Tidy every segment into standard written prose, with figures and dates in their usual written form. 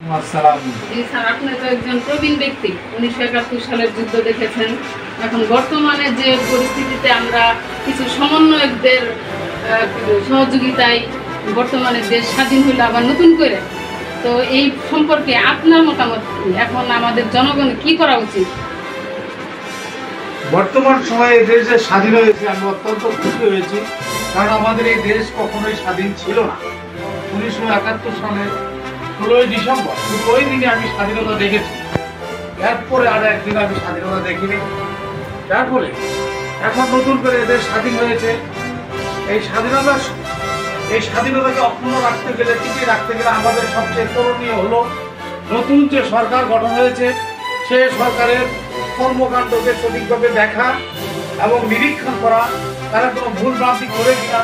জি sir, আপনি তো একজন প্রবীণ ব্যক্তি। 1971 সালের যুদ্ধ দেখেছেন। এখন বর্তমানে যে পরিস্থিতিতে আমরা কিছু সমন্বয়কদের সহযোগিতায় বর্তমানে দেশ স্বাধীন হইল আবার নতুন করে, তো এই সম্পর্কে আপনার মতামত কি? এখন আমাদের জনগণ কি করা উচিত? বর্তমান সময়ে এই দেশ যে স্বাধীন হয়েছে আমি অত্যন্ত খুশি হয়েছি, কারণ আমাদের এই দেশ কখনোই স্বাধীন ছিল না। 1971 সালে 16ই ডিসেম্বর শুধু ওই দিনে আমি স্বাধীনতা দেখেছি, এরপরে আর একদিন আমি স্বাধীনতা দেখিনি। যার ফলে এখন নতুন করে এদেশ স্বাধীন হয়েছে। এই স্বাধীনতাকে অক্ষুণ্ণ রাখতে গেলে, টিকিয়ে রাখতে গেলে আমাদের সবচেয়ে করণীয় হলো নতুন যে সরকার গঠন হয়েছে সে সরকারের কর্মকাণ্ডকে সঠিকভাবে দেখা এবং নিরীক্ষণ করা, তারা কোনো ভুল ভ্রান্তি করে কিনা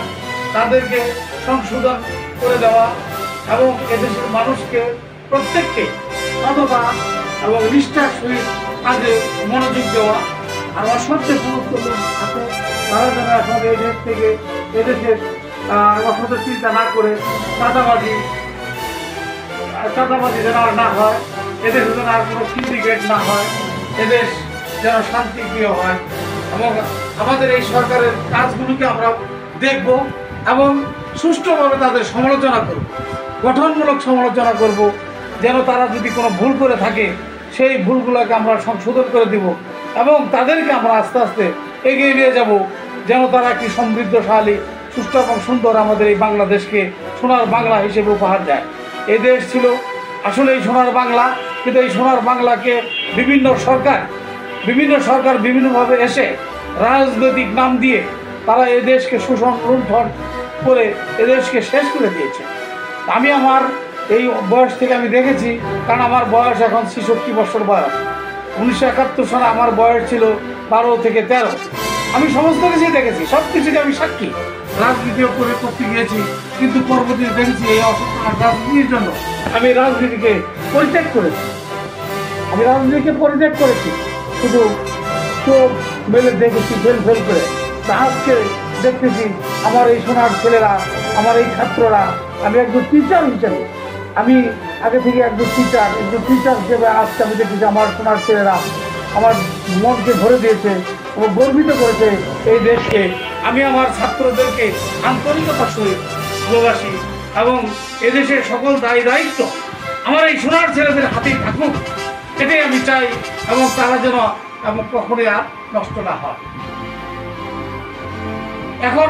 তাদেরকে সংশোধন করে দেওয়া এবং এদেশের মানুষকে প্রত্যেককে সততা এবং নিষ্ঠার সহিত কাজে মনোযোগ দেওয়া। আর অসত্যের সমস্ত লোক আছে তারা যেন এখন এই দেশ থেকে এদেশের অসত চিন্তা না করে চাঁদাবাজি যেন আর না হয়, এদেশে যেন আর কোনো সিন্ডিকেট না হয়, এদেশ যেন শান্তিপ্রিয় হয়। এবং আমাদের এই সরকারের কাজগুলোকে আমরা দেখব এবং সুষ্ঠুভাবে তাদের সমালোচনা করব, গঠনমূলক সমালোচনা করব, যেন তারা যদি কোনো ভুল করে থাকে সেই ভুলগুলোকে আমরা সংশোধন করে দিব এবং তাদেরকে আমরা আস্তে আস্তে এগিয়ে নিয়ে যাব, যেন তারা একটি সমৃদ্ধশালী সুস্থ এবং সুন্দর আমাদের এই বাংলাদেশকে সোনার বাংলা হিসেবে উপহার দেয়। এই দেশ ছিল আসলে এই সোনার বাংলা, কিন্তু এই সোনার বাংলাকে বিভিন্ন সরকার বিভিন্নভাবে এসে রাজনৈতিক নাম দিয়ে তারা এদেশকে শোষণ লুণ্ঠন করে এদেশকে শেষ করে দিয়েছে। আমি আমার এই বয়স থেকে আমি দেখেছি, কারণ আমার বয়স এখন 66 বছর বয়স। 1971 সালে আমার বয়স ছিল 12 থেকে 13। আমি সমস্ত কিছুই দেখেছি, সব কিছুকে আমি সাক্ষী। রাজনীতিও করতে গিয়েছি, কিন্তু পরবর্তীতে দেখেছি এই অসত্যতার রাজনীতির জন্য আমি রাজনীতিকে পরিত্যাগ করেছি। শুধু চোখ মেলে দেখেছি ফেল করে। তা আজকে দেখতেছি আমার এই সোনার ছেলেরা, আমার এই ছাত্ররা, আমি একজন টিচার হিসেবে, আমি আগে থেকে একজন টিচার হিসেবে আজকে আমি দেখতেছি আমার সোনার ছেলেরা আমার মনকে ভরে দিয়েছে এবং গর্বিত করেছে এই দেশকে। আমি আমার ছাত্রদেরকে আন্তরিকতার সহিত ভালোবাসি এবং এদেশের সকল দায়িত্ব আমার এই সোনার ছেলেদের হাতেই থাকুক, এটাই আমি চাই। এবং তারা যেন কখনোই আর নষ্ট না হয়। এখন